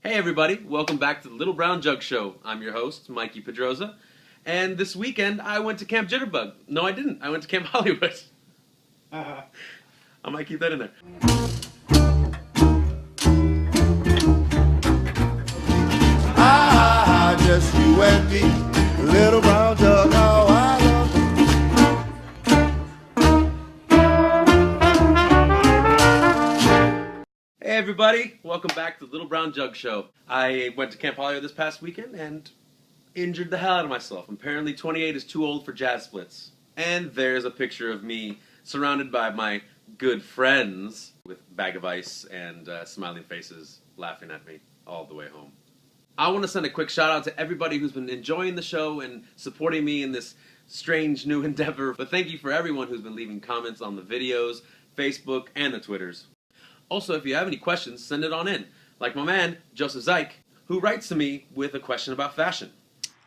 Hey everybody, welcome back to the Little Brown Jug Show. I'm your host, Mikey Pedroza, and this weekend I went to Camp Jitterbug. No, I didn't. I went to Camp Hollywood. I might keep that in there. Just you and me, little brown jug, how I love. Hey everybody, welcome back to the Little Brown Jug Show. I went to Camp Hollywood this past weekend and injured the hell out of myself. Apparently 28 is too old for jazz splits. And there's a picture of me surrounded by my good friends with a bag of ice and smiling faces laughing at me all the way home. I want to send a quick shout out to everybody who's been enjoying the show and supporting me in this strange new endeavor. But thank you for everyone who's been leaving comments on the videos, Facebook, and the Twitters. Also, if you have any questions, send it on in. Like my man, Joseph Zeich, who writes to me with a question about fashion.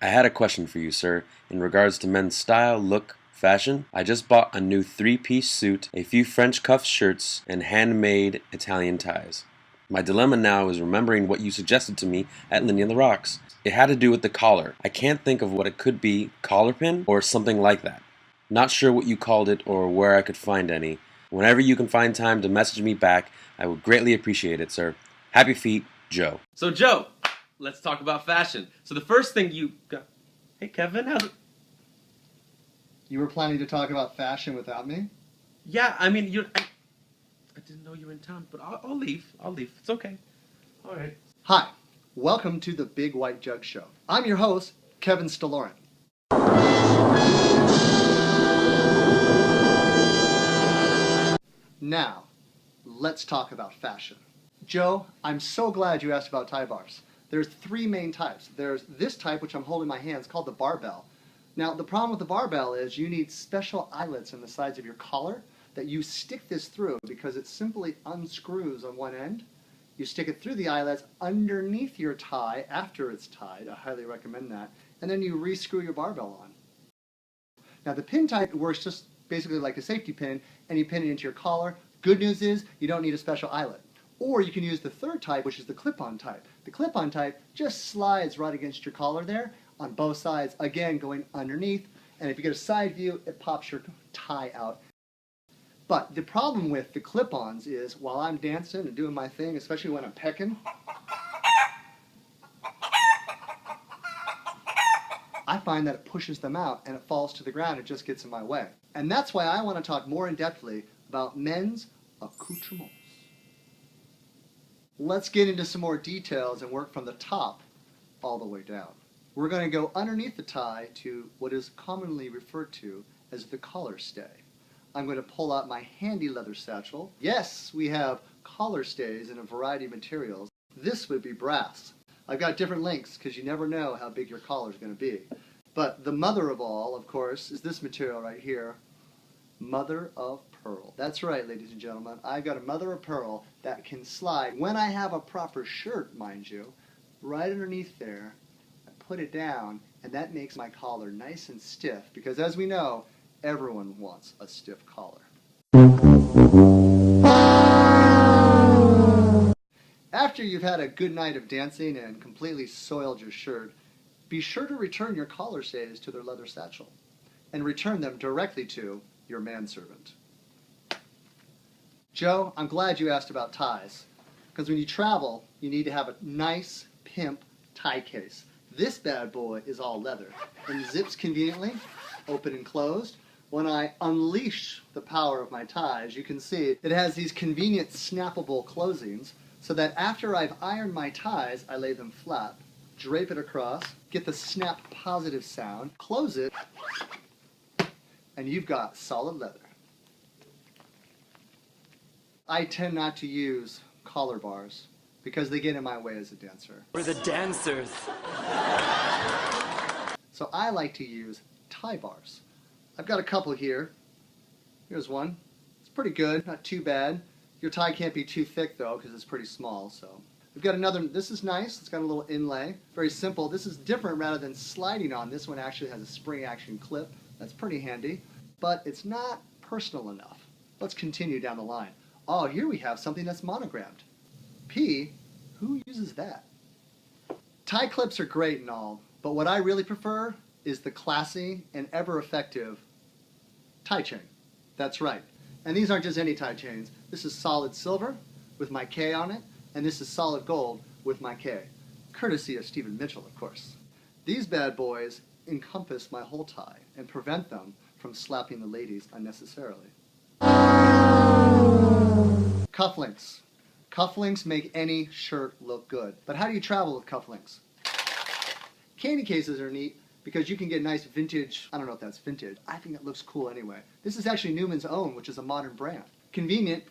I had a question for you, sir. In regards to men's style, look, fashion, I just bought a new 3-piece suit, a few French cuff shirts, and handmade Italian ties. My dilemma now is remembering what you suggested to me at Lindy on the Rocks. It had to do with the collar. I can't think of what it could be, collar pin or something like that. Not sure what you called it or where I could find any. Whenever you can find time to message me back, I would greatly appreciate it, sir. Happy feet, Joe. So Joe, let's talk about fashion. So the first thing you got... Hey Kevin, how's it? You were planning to talk about fashion without me? Yeah, I mean, I didn't know you were in town, but I'll leave. I'll leave. It's okay. All right. Hi, welcome to the Big White Jug Show. I'm your host, Kevin Staloran. Now, let's talk about fashion. Joe, I'm so glad you asked about tie bars. There's 3 main types. There's this type, which I'm holding in my hands, called the barbell. Now, the problem with the barbell is you need special eyelets in the sides of your collar that you stick this through because it simply unscrews on one end. You stick it through the eyelets underneath your tie after it's tied. I highly recommend that. And then you re-screw your barbell on. Now, the pin type works just basically like a safety pin, and you pin it into your collar. Good news is you don't need a special eyelet. Or you can use the third type, which is the clip-on type. The clip-on type just slides right against your collar there on both sides, again going underneath. And if you get a side view, it pops your tie out. But the problem with the clip-ons is while I'm dancing and doing my thing, especially when I'm pecking, I find that it pushes them out and it falls to the ground. It just gets in my way. And that's why I want to talk more in-depthly about men's accoutrements. Let's get into some more details and work from the top all the way down. We're going to go underneath the tie to what is commonly referred to as the collar stay. I'm going to pull out my handy leather satchel. Yes, we have collar stays in a variety of materials. This would be brass. I've got different lengths because you never know how big your collar is going to be. But the mother of all, of course, is this material right here, mother of pearl. That's right, ladies and gentlemen. I've got a mother of pearl that can slide, when I have a proper shirt, mind you, right underneath there. I put it down, and that makes my collar nice and stiff because, as we know, everyone wants a stiff collar. After you've had a good night of dancing and completely soiled your shirt, be sure to return your collar stays to their leather satchel and return them directly to your manservant. Joe, I'm glad you asked about ties because when you travel, you need to have a nice pimp tie case. This bad boy is all leather and zips conveniently, open and closed. When I unleash the power of my ties, you can see it has these convenient snappable closings so that after I've ironed my ties, I lay them flat, drape it across, get the snap positive sound, close it, and you've got solid leather. I tend not to use collar bars because they get in my way as a dancer. We're the dancers. So I like to use tie bars. I've got a couple here. Here's one. It's pretty good, not too bad. Your tie can't be too thick though because it's pretty small. So we've got another. This is nice. It's got a little inlay. Very simple. This is different rather than sliding on. This one actually has a spring action clip. That's pretty handy, but it's not personal enough. Let's continue down the line. Oh, here we have something that's monogrammed. P, who uses that? Tie clips are great and all, but what I really prefer is the classy and ever-effective tie chain. That's right. And these aren't just any tie chains. This is solid silver with my K on it, and this is solid gold with my K. Courtesy of Stephen Mitchell, of course. These bad boys encompass my whole tie and prevent them from slapping the ladies unnecessarily. Cufflinks. Cufflinks make any shirt look good. But how do you travel with cufflinks? Candy cases are neat because you can get nice vintage, I don't know if that's vintage. I think it looks cool anyway. This is actually Newman's Own, which is a modern brand. Convenient,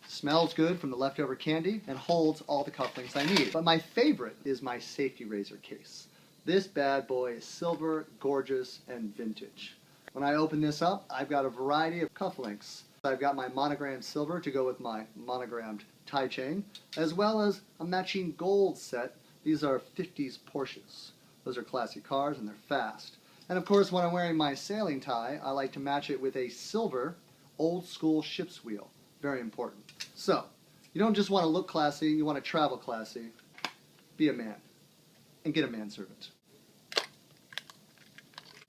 smells good from the leftover candy, and holds all the cufflinks I need. But my favorite is my safety razor case. This bad boy is silver, gorgeous, and vintage. When I open this up, I've got a variety of cufflinks. I've got my monogrammed silver to go with my monogrammed tie chain, as well as a matching gold set. These are 50s Porsches. Those are classic cars and they're fast. And of course, when I'm wearing my sailing tie, I like to match it with a silver, old school ship's wheel. Very important. So, you don't just want to look classy, you want to travel classy. Be a man. And get a manservant.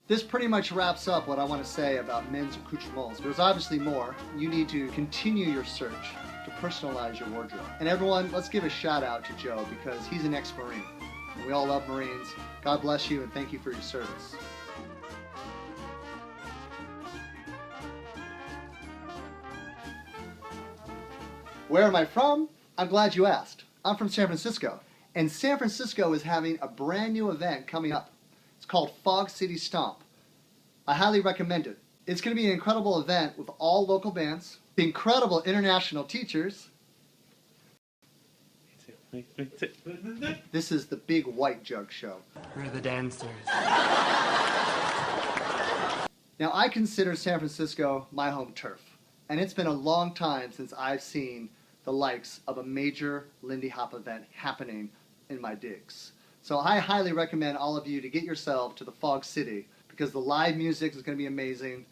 This pretty much wraps up what I want to say about men's accoutrements. There's obviously more. You need to continue your search to personalize your wardrobe. And everyone, let's give a shout out to Joe because he's an ex-Marine. And we all love Marines. God bless you and thank you for your service. Where am I from? I'm glad you asked. I'm from San Francisco. And San Francisco is having a brand new event coming up. It's called Fog City Stomp. I highly recommend it. It's going to be an incredible event with all local bands, incredible international teachers. This is the Big White Jug Show. We're the dancers. Now, I consider San Francisco my home turf, and it's been a long time since I've seen the likes of a major Lindy Hop event happening in my digs. So I highly recommend all of you to get yourself to the Fog City because the live music is going to be amazing.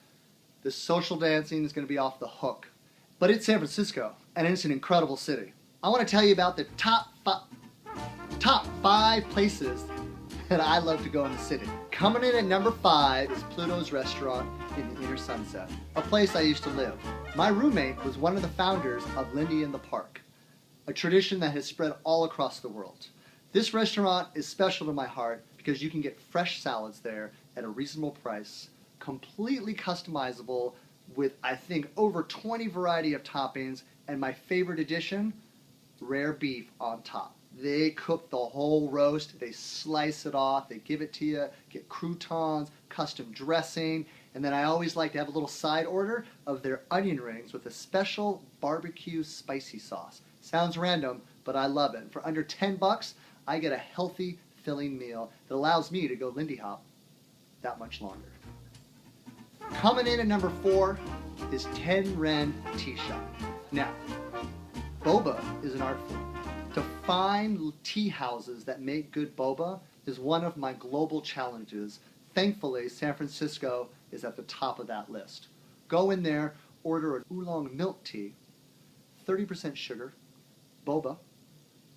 The social dancing is going to be off the hook. But it's San Francisco, and it's an incredible city. I want to tell you about the top 5 places that I love to go in the city. Coming in at number 5 is Pluto's Restaurant in the Inner Sunset, a place I used to live. My roommate was one of the founders of Lindy in the Park, a tradition that has spread all across the world. This restaurant is special to my heart because you can get fresh salads there at a reasonable price, completely customizable with, I think, over 20 variety of toppings, and my favorite addition, rare beef on top. They cook the whole roast, they slice it off, they give it to you, get croutons, custom dressing, and then I always like to have a little side order of their onion rings with a special barbecue spicy sauce. Sounds random, but I love it. For under 10 bucks, I get a healthy, filling meal that allows me to go Lindy Hop that much longer. Coming in at number 4 is 10 Ren Tea Shop. Now, boba is an art form. To find tea houses that make good boba is one of my global challenges. Thankfully, San Francisco is at the top of that list. Go in there, order an oolong milk tea, 30% sugar, boba,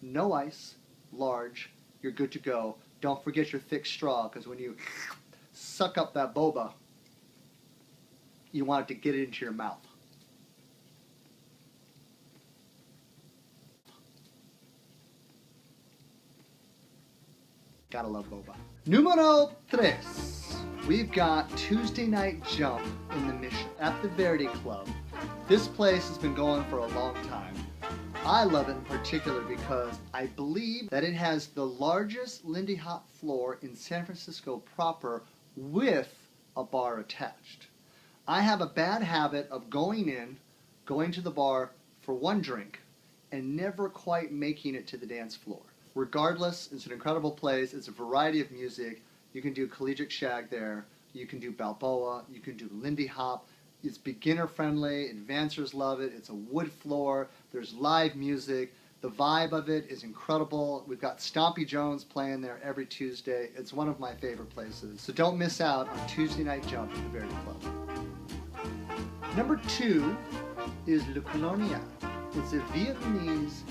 no ice, large, you're good to go. Don't forget your thick straw, because when you suck up that boba, you want it to get into your mouth. Gotta love boba. Numero 3. We've got Tuesday Night Jump in the Mission at the Verdi Club. This place has been going for a long time. I love it in particular because I believe that it has the largest Lindy Hop floor in San Francisco proper with a bar attached. I have a bad habit of going to the bar for one drink and never quite making it to the dance floor. Regardless, it's an incredible place. It's a variety of music. You can do collegiate shag there. You can do Balboa. You can do Lindy Hop. It's beginner friendly. Advancers love it. It's a wood floor. There's live music. The vibe of it is incredible. We've got Stompy Jones playing there every Tuesday. It's one of my favorite places. So don't miss out on Tuesday Night Jump at the Verdi Club. Number 2 is Le Colonia. It's a Vietnamese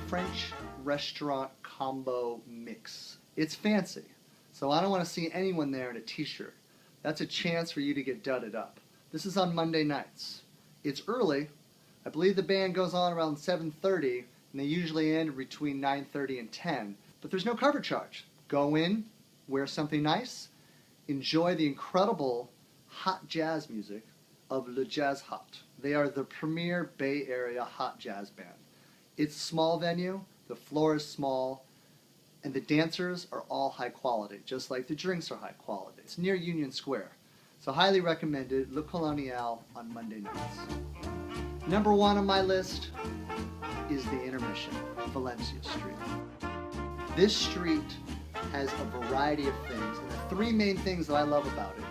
French restaurant combo mix. It's fancy, so I don't want to see anyone there in a t-shirt. That's a chance for you to get dudded up. This is on Monday nights. It's early. I believe the band goes on around 7:30, and they usually end between 9:30 and 10. But there's no cover charge. Go in, wear something nice, enjoy the incredible hot jazz music of Le Jazz Hot. They are the premier Bay Area hot jazz band. It's a small venue, the floor is small, and the dancers are all high quality, just like the drinks are high quality. It's near Union Square. So highly recommended, Le Colonial on Monday nights. Number 1 on my list is the Intermission, Valencia Street. This street has a variety of things, and the 3 main things that I love about it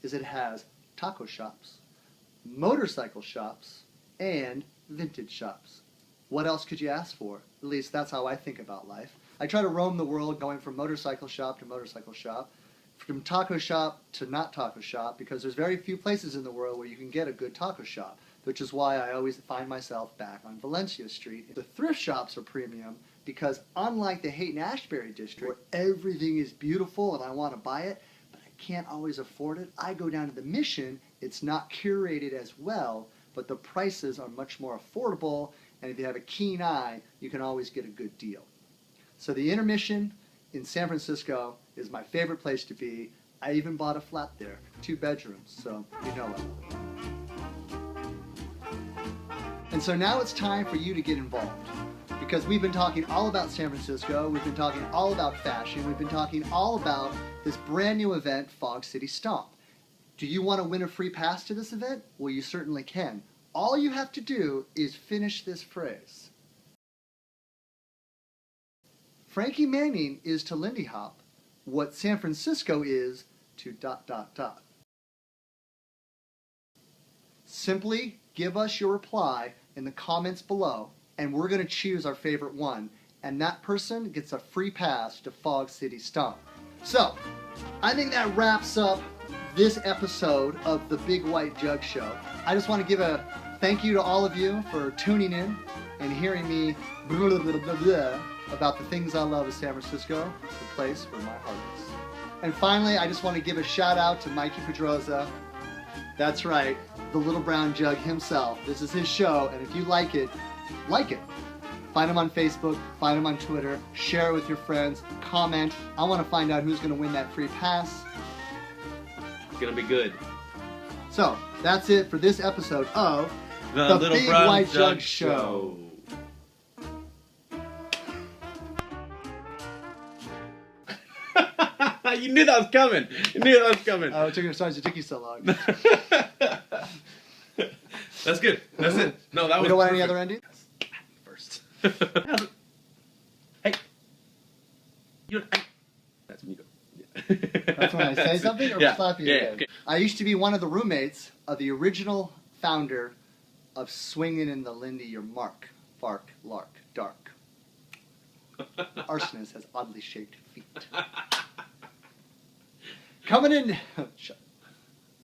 is it has taco shops, motorcycle shops, and vintage shops. What else could you ask for? At least that's how I think about life. I try to roam the world going from motorcycle shop to motorcycle shop, from taco shop to not taco shop, because there's very few places in the world where you can get a good taco shop, which is why I always find myself back on Valencia Street. The thrift shops are premium because unlike the Haight-Ashbury district, where everything is beautiful and I want to buy it, but I can't always afford it, I go down to the Mission. It's not curated as well, but the prices are much more affordable, and if you have a keen eye, you can always get a good deal. So the Intermission in San Francisco is my favorite place to be. I even bought a flat there, 2 bedrooms, so you know it. And so now it's time for you to get involved, because we've been talking all about San Francisco, we've been talking all about fashion, we've been talking all about this brand new event, Fog City Stomp. Do you want to win a free pass to this event? Well, you certainly can. All you have to do is finish this phrase. Frankie Manning is to Lindy Hop what San Francisco is to ... Simply give us your reply in the comments below, and we're going to choose our favorite one, and that person gets a free pass to Fog City Stomp. So, I think that wraps up this episode of the Big White Jug Show. I just want to give a thank you to all of you for tuning in and hearing me blah, blah, blah, blah, about the things I love of San Francisco, the place where my heart is. And finally, I just want to give a shout out to Mikey Pedroza. That's right, the Little Brown Jug himself. This is his show, and if you like it, like it. Find him on Facebook, find him on Twitter, share it with your friends, comment. I want to find out who's going to win that free pass. It's gonna be good. So, that's it for this episode of The Little Big Brown White Jug Jug Show. You knew that was coming. You knew that was coming. Oh, it took you so long. That's good. That's it. No, that was. We don't want any perfect. other ending? First. Hey. That's when you go. That's when I say something or slap you again? Okay. I used to be one of the roommates of the original founder of Swingin' in the Lindy Your Mark, Fark, Lark, Dark. Arsonist has oddly shaped feet. Coming in... Shut